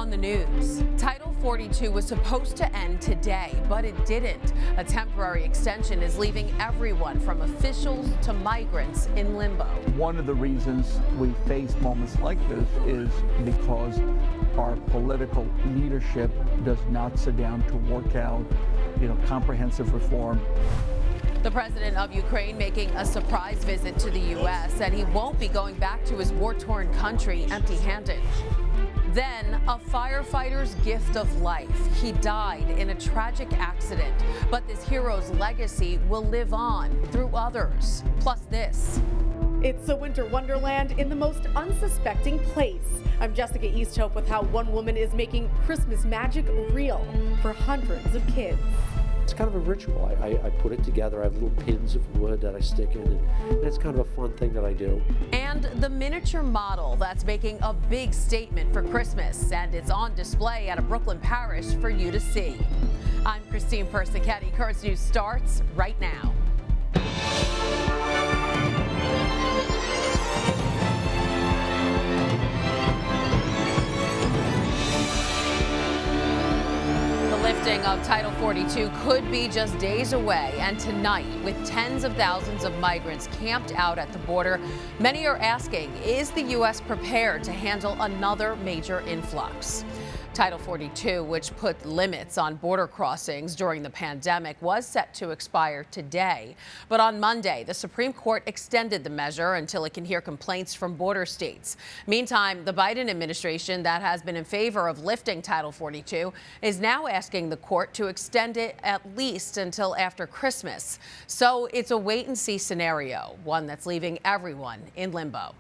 on the news. Title 42 was supposed to end today, but it didn't. A temporary extension is leaving everyone from officials to migrants in limbo. One of the reasons we face moments like this is because our political leadership does not sit down to work out, comprehensive reform. The president of Ukraine making a surprise visit to the U.S. said he won't be going back to his war-torn country empty-handed. Then, a firefighter's gift of life. He died in a tragic accident, but this hero's legacy will live on through others. Plus this. It's a winter wonderland in the most unsuspecting place. I'm Jessica Easthope with how one woman is making Christmas magic real for hundreds of kids. It's kind of a ritual. I put it together. I have little pins of wood that I stick in, and it's kind of a fun thing that I do. And the miniature model that's making a big statement for Christmas, and it's on display at a Brooklyn parish for you to see. I'm Christine Persichetti. Currents News starts right now. Lifting of Title 42 could be just days away, and tonight, with tens of thousands of migrants camped out at the border, many are asking, is the U.S. prepared to handle another major influx? Title 42, which put limits on border crossings during the pandemic, was set to expire today. But on Monday, the Supreme Court extended the measure until it can hear complaints from border states. Meantime, the Biden administration that has been in favor of lifting Title 42 is now asking the court to extend it at least until after Christmas. So it's a wait-and-see scenario, one that's leaving everyone in limbo.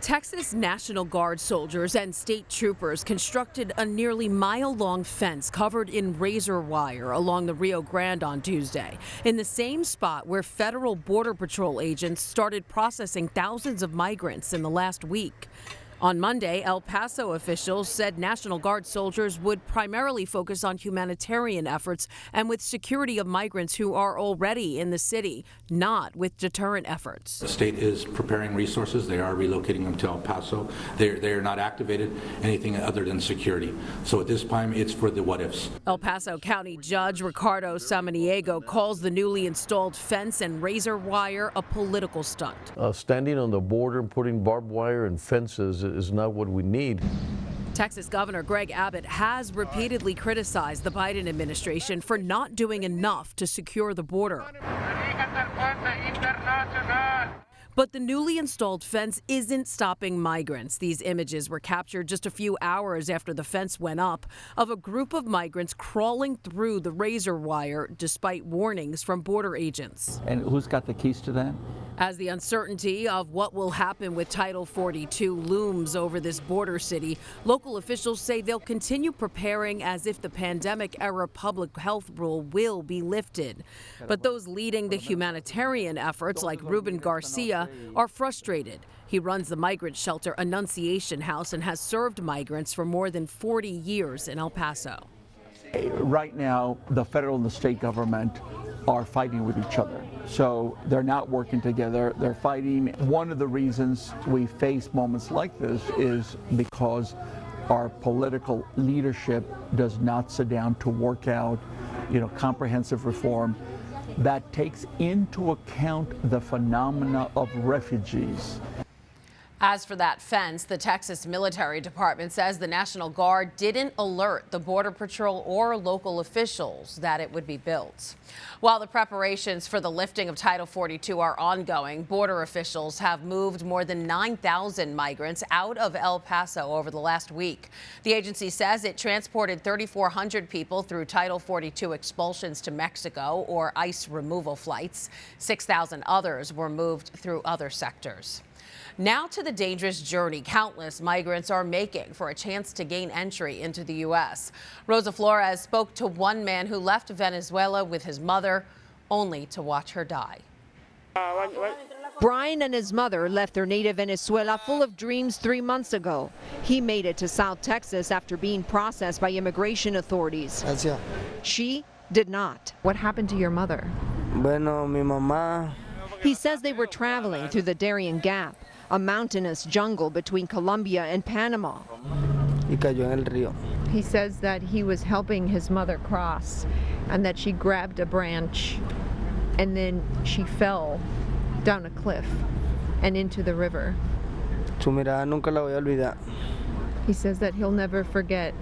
Texas National Guard soldiers and state troopers constructed a nearly mile-long fence covered in razor wire along the Rio Grande on Tuesday, in the same spot where federal Border Patrol agents started processing thousands of migrants in the last week. On Monday, El Paso officials said National Guard soldiers would primarily focus on humanitarian efforts and with security of migrants who are already in the city, not with deterrent efforts. The state is preparing resources. They are relocating them to El Paso. They are not activated anything other than security. So at this time, it's for the what-ifs. El Paso County Judge Ricardo Samaniego calls the newly installed fence and razor wire a political stunt. Standing on the border and putting barbed wire and fences is not what we need. Texas Governor Greg Abbott has repeatedly criticized the Biden administration for not doing enough to secure the border. But the newly installed fence isn't stopping migrants. These images were captured just a few hours after the fence went up of a group of migrants crawling through the razor wire despite warnings from border agents. And who's got the keys to that? As the uncertainty of what will happen with Title 42 looms over this border city, local officials say they'll continue preparing as if the pandemic-era public health rule will be lifted. But those leading the humanitarian efforts, like Ruben Garcia, are frustrated. He runs the migrant shelter Annunciation House and has served migrants for more than 40 years in El Paso. Right now, the federal and the state government are fighting with each other. So they're not working together, they're fighting. One of the reasons we face moments like this is because our political leadership does not sit down to work out, comprehensive reform that takes into account the phenomena of refugees. As for that fence, the Texas Military Department says the National Guard didn't alert the Border Patrol or local officials that it would be built. While the preparations for the lifting of Title 42 are ongoing, border officials have moved more than 9,000 migrants out of El Paso over the last week. The agency says it transported 3,400 people through Title 42 expulsions to Mexico or ICE removal flights. 6,000 others were moved through other sectors. Now to the dangerous journey countless migrants are making for a chance to gain entry into the U.S. Rosa Flores spoke to one man who left Venezuela with his mother, only to watch her die. Brian and his mother left their native Venezuela full of dreams 3 months ago. He made it to South Texas after being processed by immigration authorities. She did not. What happened to your mother? He says they were traveling through the Darien Gap, a mountainous jungle between Colombia and Panama. He says that he was helping his mother cross and that she grabbed a branch and then she fell down a cliff and into the river. He says that he'll never forget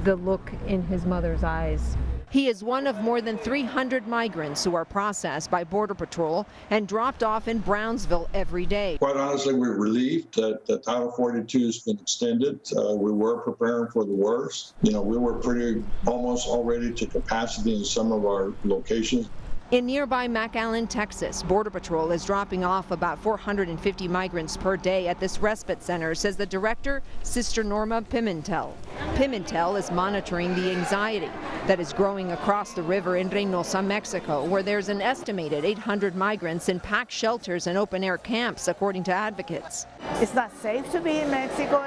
the look in his mother's eyes. He is one of more than 300 migrants who are processed by Border Patrol and dropped off in Brownsville every day. Quite honestly, we're relieved that Title 42 has been extended. We were preparing for the worst. We were pretty almost already to capacity in some of our locations. In nearby McAllen, Texas, Border Patrol is dropping off about 450 migrants per day at this respite center, says the director, Sister Norma Pimentel. Pimentel is monitoring the anxiety that is growing across the river in Reynosa, Mexico, where there's an estimated 800 migrants in packed shelters and open-air camps, according to advocates. It's not safe to be in Mexico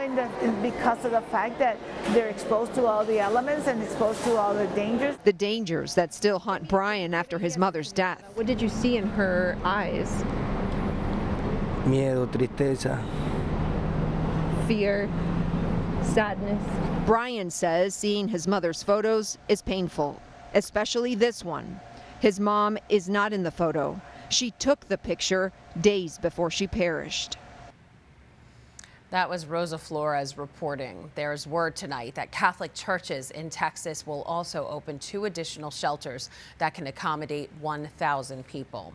because of the fact that they're exposed to all the elements and exposed to all the dangers. The dangers that still haunt Brian after his mother's death. What did you see in her eyes? Miedo, tristeza. Fear, sadness. Brian says seeing his mother's photos is painful, especially this one. His mom is not in the photo. She took the picture days before she perished. That was Rosa Flores reporting. There's word tonight that Catholic churches in Texas will also open 2 additional shelters that can accommodate 1,000 people.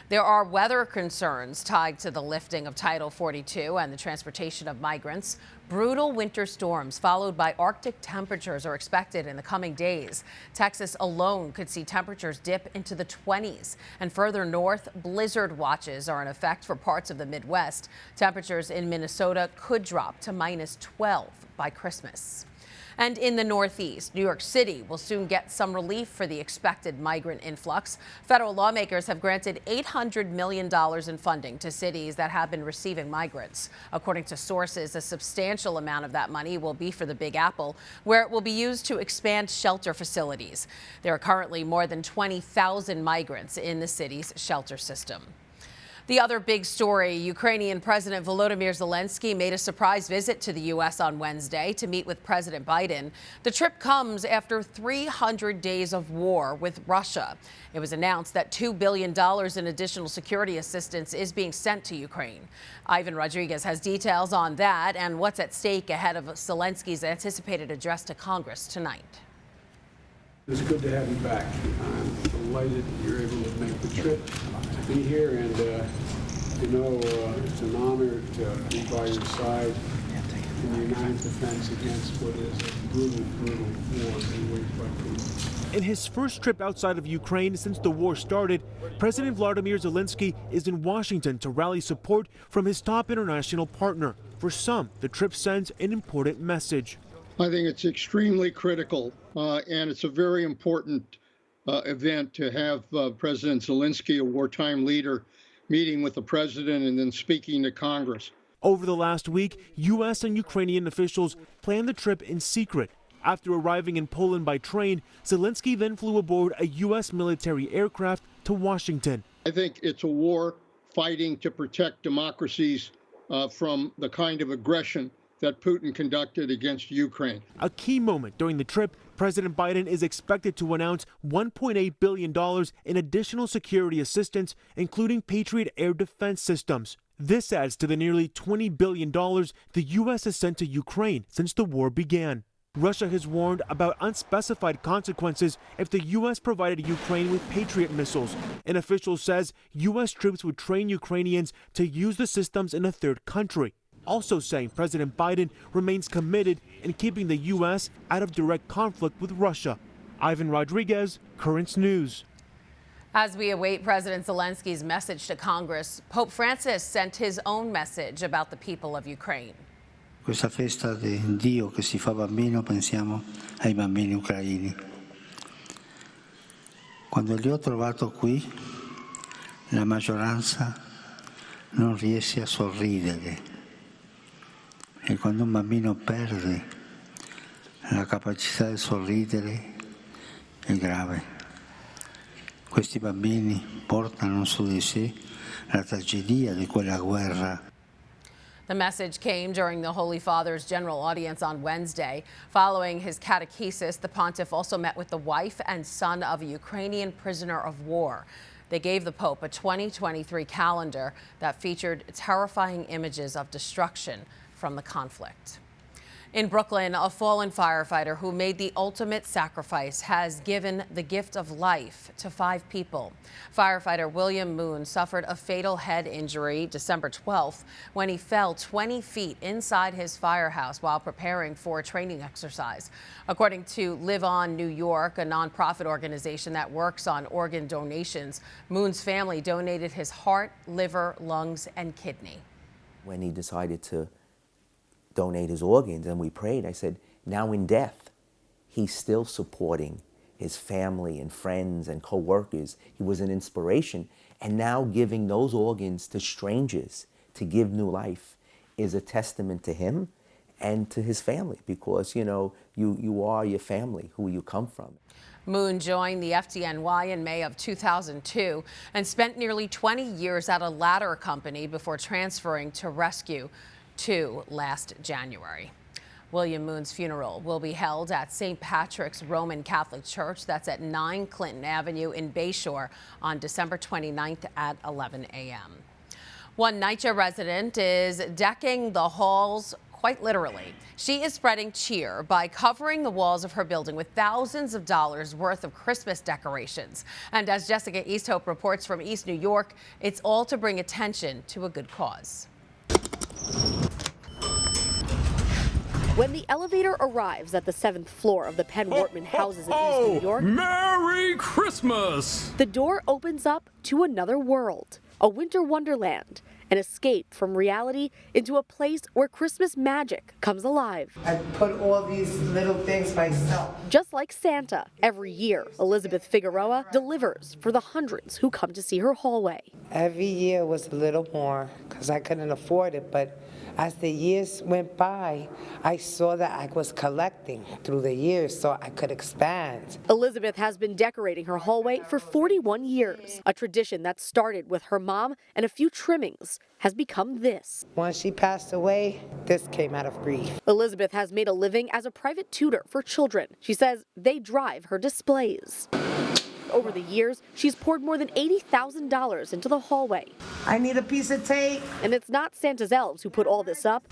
There are weather concerns tied to the lifting of Title 42 and the transportation of migrants. Brutal winter storms followed by Arctic temperatures are expected in the coming days. Texas alone could see temperatures dip into the 20s. And further north, blizzard watches are in effect for parts of the Midwest. Temperatures in Minnesota could drop to -12 by Christmas. And in the Northeast, New York City will soon get some relief for the expected migrant influx. Federal lawmakers have granted $800 million in funding to cities that have been receiving migrants. According to sources, a substantial amount of that money will be for the Big Apple, where it will be used to expand shelter facilities. There are currently more than 20,000 migrants in the city's shelter system. The other big story, Ukrainian President Volodymir Zelensky made a surprise visit to the U.S. on Wednesday to meet with President Biden. The trip comes after 300 days of war with Russia. It was announced that $2 billion in additional security assistance is being sent to Ukraine. Ivan Rodriguez has details on that and what's at stake ahead of Zelensky's anticipated address to Congress tonight. It's good to have you back. I'm delighted you're able to make the trip to be here, and it's an honor to be by your side in the united defense against what is a brutal war being waged by Putin. In his first trip outside of Ukraine since the war started, President Volodymyr Zelensky is in Washington to rally support from his top international partner. For some, the trip sends an important message. I think it's extremely critical, and it's a very important event to have President Zelensky, a wartime leader, meeting with the president and then speaking to Congress. Over the last week, U.S. and Ukrainian officials planned the trip in secret. After arriving in Poland by train, Zelensky then flew aboard a U.S. military aircraft to Washington. I think it's a war fighting to protect democracies from the kind of aggression that Putin conducted against Ukraine. A key moment during the trip, President Biden is expected to announce $1.8 billion in additional security assistance, including Patriot air defense systems. This adds to the nearly $20 billion the U.S. has sent to Ukraine since the war began. Russia has warned about unspecified consequences if the U.S. provided Ukraine with Patriot missiles. An official says U.S. troops would train Ukrainians to use the systems in a third country. Also saying President Biden remains committed in keeping the U.S. out of direct conflict with Russia. Ivan Rodriguez, Currents News. As we await President Zelensky's message to Congress, Pope Francis sent his own message about the people of Ukraine. Questa festa di Dio che si fa bambino, pensiamo ai bambini ucraini. Quando li ho trovato qui, la maggioranza non riesce a sorridere. E quando un bambino perde la capacità di sorridere è grave. Questi bambini portano su di sé la tragedia di quella guerra. The message came during the Holy Father's general audience on Wednesday. Following his catechesis, the pontiff also met with the wife and son of a Ukrainian prisoner of war. They gave the Pope a 2023 calendar that featured terrifying images of destruction from the conflict. In Brooklyn, a fallen firefighter who made the ultimate sacrifice has given the gift of life to 5 people. Firefighter William Moon suffered a fatal head injury December 12th when he fell 20 feet inside his firehouse while preparing for a training exercise. According to Live On New York, a nonprofit organization that works on organ donations, Moon's family donated his heart, liver, lungs, and kidney. When he decided to donate his organs and we prayed, I said, now in death, he's still supporting his family and friends and co-workers. He was an inspiration. And now giving those organs to strangers to give new life is a testament to him and to his family, because, you know, you are your family, who you come from. Moon joined the FDNY in May of 2002 and spent nearly 20 years at a ladder company before transferring to Rescue 2 last January. William Moon's funeral will be held at St. Patrick's Roman Catholic Church. That's at 9 Clinton Avenue in Bayshore on December 29th at 11 a.m. One NYCHA resident is decking the halls quite literally. She is spreading cheer by covering the walls of her building with thousands of dollars worth of Christmas decorations. And as Jessica Easthope reports from East New York, it's all to bring attention to a good cause. When the elevator arrives at the 7th floor of the Penn Wortman houses in East New York, Merry Christmas! The door opens up to another world, a winter wonderland, an escape from reality into a place where Christmas magic comes alive. I put all these little things myself. Just like Santa, every year, Elizabeth Figueroa delivers for the hundreds who come to see her hallway. Every year was a little more because I couldn't afford it, but as the years went by, I saw that I was collecting through the years so I could expand. Elizabeth has been decorating her hallway for 41 years. A tradition that started with her mom and a few trimmings has become this. Once she passed away, this came out of grief. Elizabeth has made a living as a private tutor for children. She says they drive her displays. Over the years, she's poured more than $80,000 into the hallway. I need a piece of tape. And it's not Santa's elves who put all this up.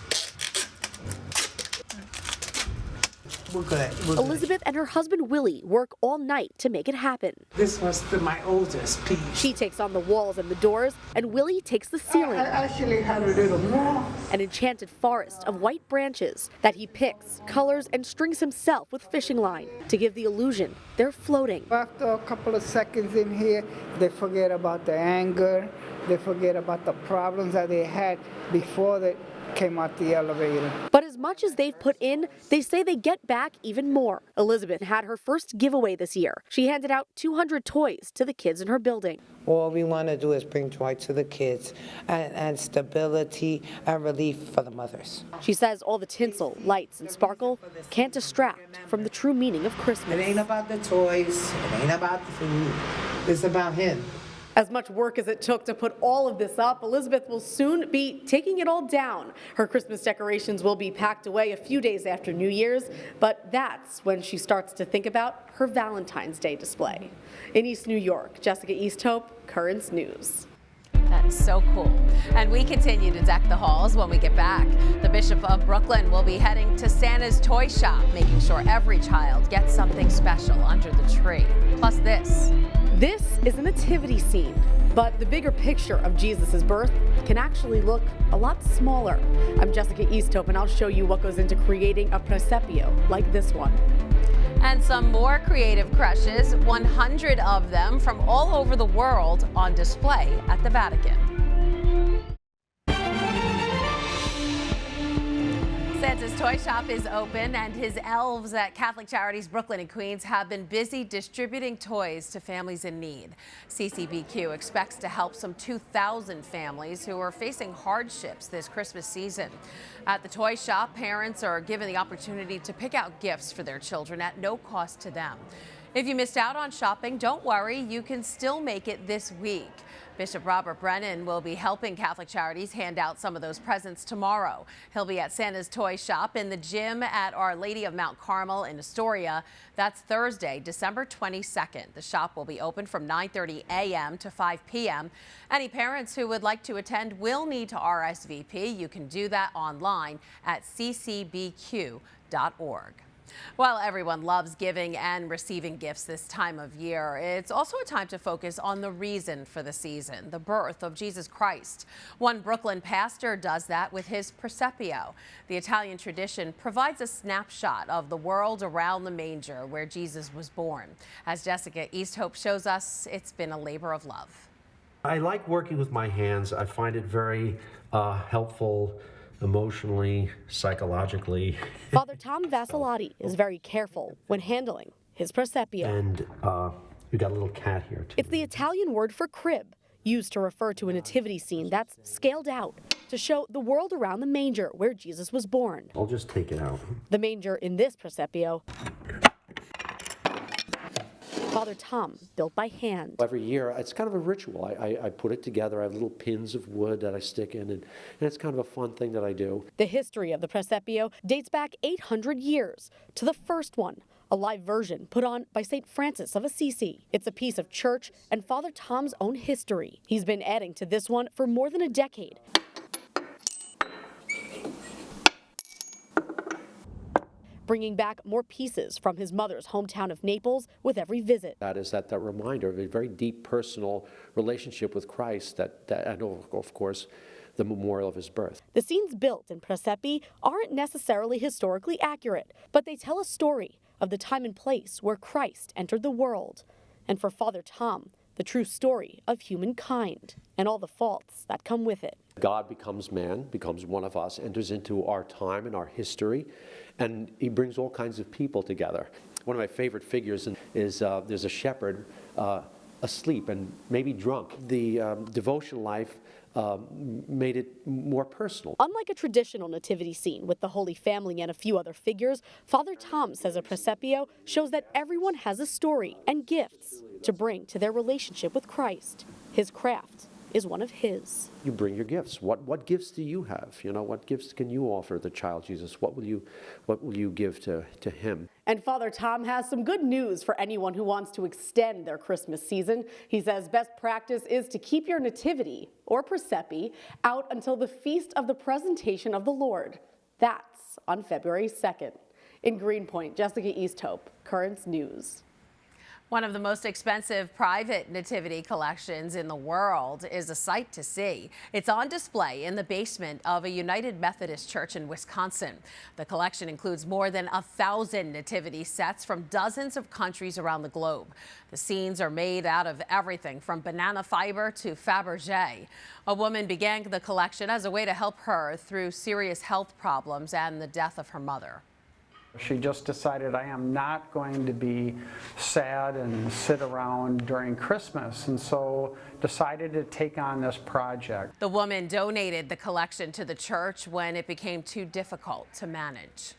We're good. Elizabeth and her husband Willie work all night to make it happen. This was my oldest piece. She takes on the walls and the doors, and Willie takes the ceiling. I actually had a little more. An enchanted forest of white branches that he picks, colors, and strings himself with fishing line to give the illusion they're floating. After a couple of seconds in here, they forget about the anger, they forget about the problems that they had before they came out the elevator. But as much as they've put in, they say they get back even more. Elizabeth had her first giveaway this year. She handed out 200 toys to the kids in her building. All we want to do is bring joy to the kids and stability and relief for the mothers. She says all the tinsel, lights, and sparkle can't distract from the true meaning of Christmas. It ain't about the toys, it ain't about the food, it's about him. As much work as it took to put all of this up, Elizabeth will soon be taking it all down. Her Christmas decorations will be packed away a few days after New Year's, but that's when she starts to think about her Valentine's Day display. In East New York, Jessica Easthope, Currents News. That is so cool. And we continue to deck the halls when we get back. The Bishop of Brooklyn will be heading to Santa's toy shop, making sure every child gets something special under the tree. Plus this. This is a nativity scene, but the bigger picture of Jesus' birth can actually look a lot smaller. I'm Jessica Easthope, and I'll show you what goes into creating a presepio like this one. And some more creative crushes, 100 of them from all over the world on display at the Vatican. Santa's toy shop is open, and his elves at Catholic Charities Brooklyn and Queens have been busy distributing toys to families in need. CCBQ expects to help some 2,000 families who are facing hardships this Christmas season. At the toy shop, parents are given the opportunity to pick out gifts for their children at no cost to them. If you missed out on shopping, don't worry, you can still make it this week. Bishop Robert Brennan will be helping Catholic Charities hand out some of those presents tomorrow. He'll be at Santa's Toy Shop in the gym at Our Lady of Mount Carmel in Astoria. That's Thursday, December 22nd. The shop will be open from 9:30 a.m. to 5 p.m. Any parents who would like to attend will need to RSVP. You can do that online at ccbq.org. While everyone loves giving and receiving gifts this time of year, it's also a time to focus on the reason for the season, the birth of Jesus Christ. One Brooklyn pastor does that with his Presepio. The Italian tradition provides a snapshot of the world around the manger where Jesus was born. As Jessica Easthope shows us, it's been a labor of love. I like working with my hands. I find it very helpful emotionally, psychologically. Father Tom Vassilotti is very careful when handling his Presepio. And we got a little cat here too. It's the Italian word for crib, used to refer to a nativity scene that's scaled out to show the world around the manger where Jesus was born. I'll just take it out. The manger in this Presepio, Father Tom built by hand. Every year, it's kind of a ritual. I put it together. I have little pins of wood that I stick in, and it's kind of a fun thing that I do. The history of the Presepio dates back 800 years to the first one, a live version put on by St. Francis of Assisi. It's a piece of church and Father Tom's own history. He's been adding to this one for more than a decade. Bringing back more pieces from his mother's hometown of Naples with every visit. That is that reminder of a very deep personal relationship with Christ and of course, the memorial of his birth. The scenes built in Presepi aren't necessarily historically accurate, but they tell a story of the time and place where Christ entered the world. And for Father Tom, the true story of humankind and all the faults that come with it. God becomes man, becomes one of us, enters into our time and our history, and he brings all kinds of people together. One of my favorite figures is there's a shepherd asleep and maybe drunk. The devotion life made it more personal. Unlike a traditional nativity scene with the Holy Family and a few other figures, Father Tom says a Presepio shows that everyone has a story and gifts to bring to their relationship with Christ. His craft is one of his. You bring your gifts. What gifts do you have? You know, what gifts can you offer the child Jesus? What will you give to him? And Father Tom has some good news for anyone who wants to extend their Christmas season. He says best practice is to keep your nativity, or Presepi, out until the feast of the presentation of the Lord. That's on February 2nd. In Greenpoint, Jessica Easthope, Currents News. One of the most expensive private nativity collections in the world is a sight to see. It's on display in the basement of a United Methodist church in Wisconsin. The collection includes more than 1,000 nativity sets from dozens of countries around the globe. The scenes are made out of everything from banana fiber to Fabergé. A woman began the collection as a way to help her through serious health problems and the death of her mother. She just decided, I am not going to be sad and sit around during Christmas, and so decided to take on this project. The woman donated the collection to the church when it became too difficult to manage.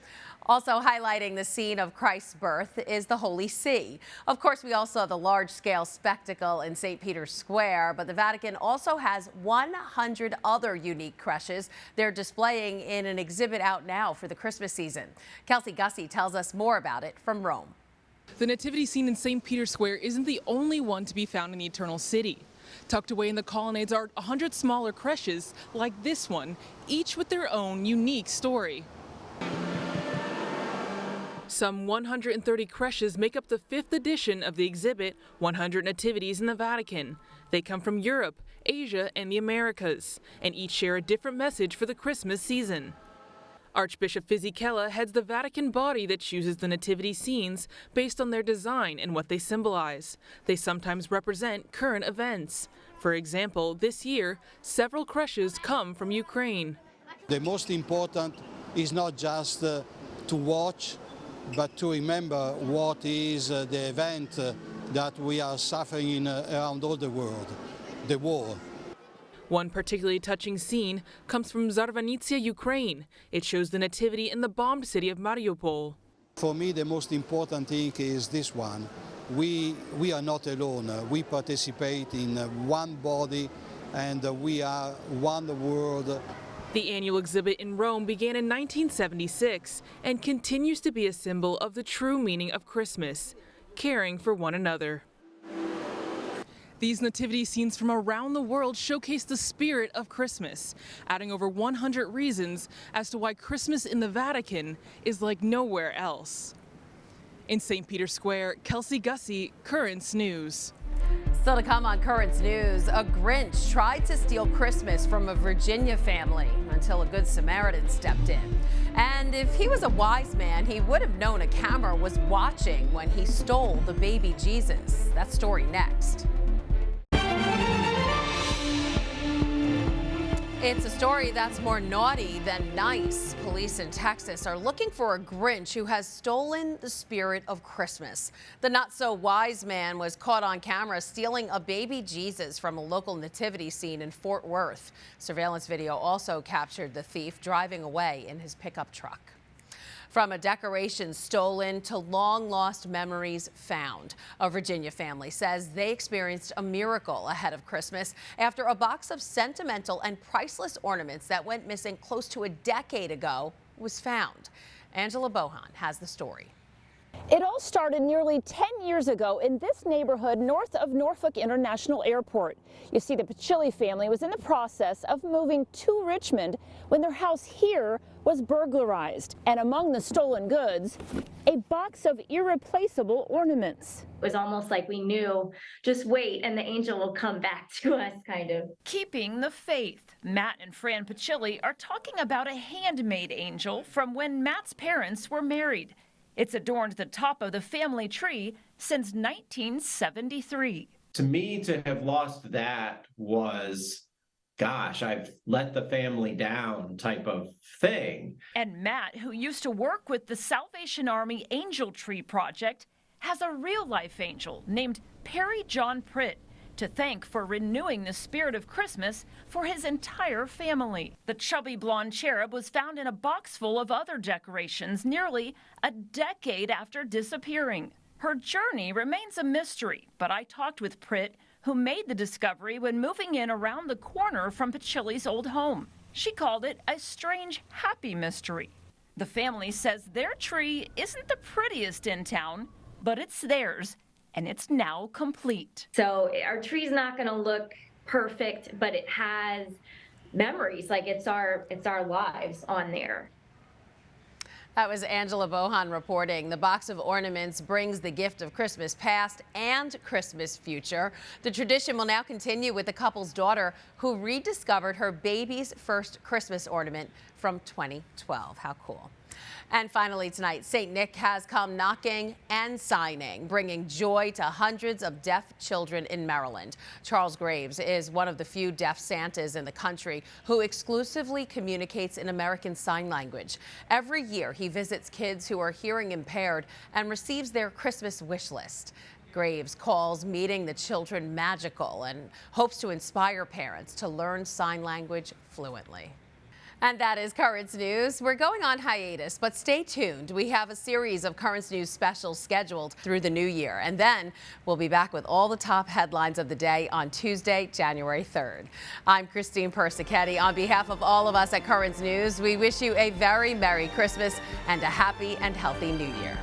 Also highlighting the scene of Christ's birth is the Holy See. Of course, we also have the large-scale spectacle in St. Peter's Square, but the Vatican also has 100 other unique creches they're displaying in an exhibit out now for the Christmas season. Kelsey Gussie tells us more about it from Rome. The nativity scene in St. Peter's Square isn't the only one to be found in the Eternal City. Tucked away in the colonnades are 100 smaller creches like this one, each with their own unique story. Some 130 creches make up the 5th edition of the exhibit, 100 Nativities in the Vatican. They come from Europe, Asia, and the Americas, and each share a different message for the Christmas season. Archbishop Fisichella heads the Vatican body that chooses the nativity scenes based on their design and what they symbolize. They sometimes represent current events. For example, this year, several creches come from Ukraine. The most important is not just to watch, but to remember what is the event that we are suffering around all the world, the war. One particularly touching scene comes from Zarvanitsia, Ukraine. It shows the nativity in the bombed city of Mariupol. For me, the most important thing is this one. We are not alone. We participate in one body and we are one world. The annual exhibit in Rome began in 1976 and continues to be a symbol of the true meaning of Christmas, caring for one another. These nativity scenes from around the world showcase the spirit of Christmas, adding over 100 reasons as to why Christmas in the Vatican is like nowhere else. In St. Peter's Square, Kelsey Gussie, Currents News. Still to come on Currents News, a Grinch tried to steal Christmas from a Virginia family until a Good Samaritan stepped in. And if he was a wise man, he would have known a camera was watching when he stole the baby Jesus. That story next. It's a story that's more naughty than nice. Police in Texas are looking for a Grinch who has stolen the spirit of Christmas. The not-so-wise man was caught on camera stealing a baby Jesus from a local nativity scene in Fort Worth. Surveillance video also captured the thief driving away in his pickup truck. From a decoration stolen to long-lost memories found, a Virginia family says they experienced a miracle ahead of Christmas after a box of sentimental and priceless ornaments that went missing close to a decade ago was found. Angela Bohan has the story. It all started nearly 10 years ago in this neighborhood north of Norfolk International Airport. You see, the Pachilli family was in the process of moving to Richmond when their house here was burglarized. And among the stolen goods, a box of irreplaceable ornaments. It was almost like we knew, just wait and the angel will come back to us, kind of. Keeping the faith. Matt and Fran Pachilli are talking about a handmade angel from when Matt's parents were married. It's adorned the top of the family tree since 1973. To me, to have lost that was, gosh, I've let the family down type of thing. And Matt, who used to work with the Salvation Army Angel Tree Project, has a real-life angel named Perry John Pritt to thank for renewing the spirit of Christmas for his entire family. The chubby blonde cherub was found in a box full of other decorations nearly a decade after disappearing. Her journey remains a mystery, but I talked with Pritt, who made the discovery when moving in around the corner from Pachilli's old home. She called it a strange, happy mystery. The family says their tree isn't the prettiest in town, but it's theirs, and it's now complete. So our tree's not going to look perfect, but it has memories, like it's our lives on there. That was Angela Bohan reporting. The box of ornaments brings the gift of Christmas past and Christmas future. The tradition will now continue with the couple's daughter, who rediscovered her baby's first Christmas ornament from 2012. How cool. And finally tonight, St. Nick has come knocking and signing, bringing joy to hundreds of deaf children in Maryland. Charles Graves is one of the few deaf Santas in the country who exclusively communicates in American Sign Language. Every year, he visits kids who are hearing impaired and receives their Christmas wish list. Graves calls meeting the children magical and hopes to inspire parents to learn sign language fluently. And that is Currents News. We're going on hiatus, but stay tuned. We have a series of Currents News specials scheduled through the new year. And then we'll be back with all the top headlines of the day on Tuesday, January 3rd. I'm Christine Persichetti. On behalf of all of us at Currents News, we wish you a very Merry Christmas and a happy and healthy New Year.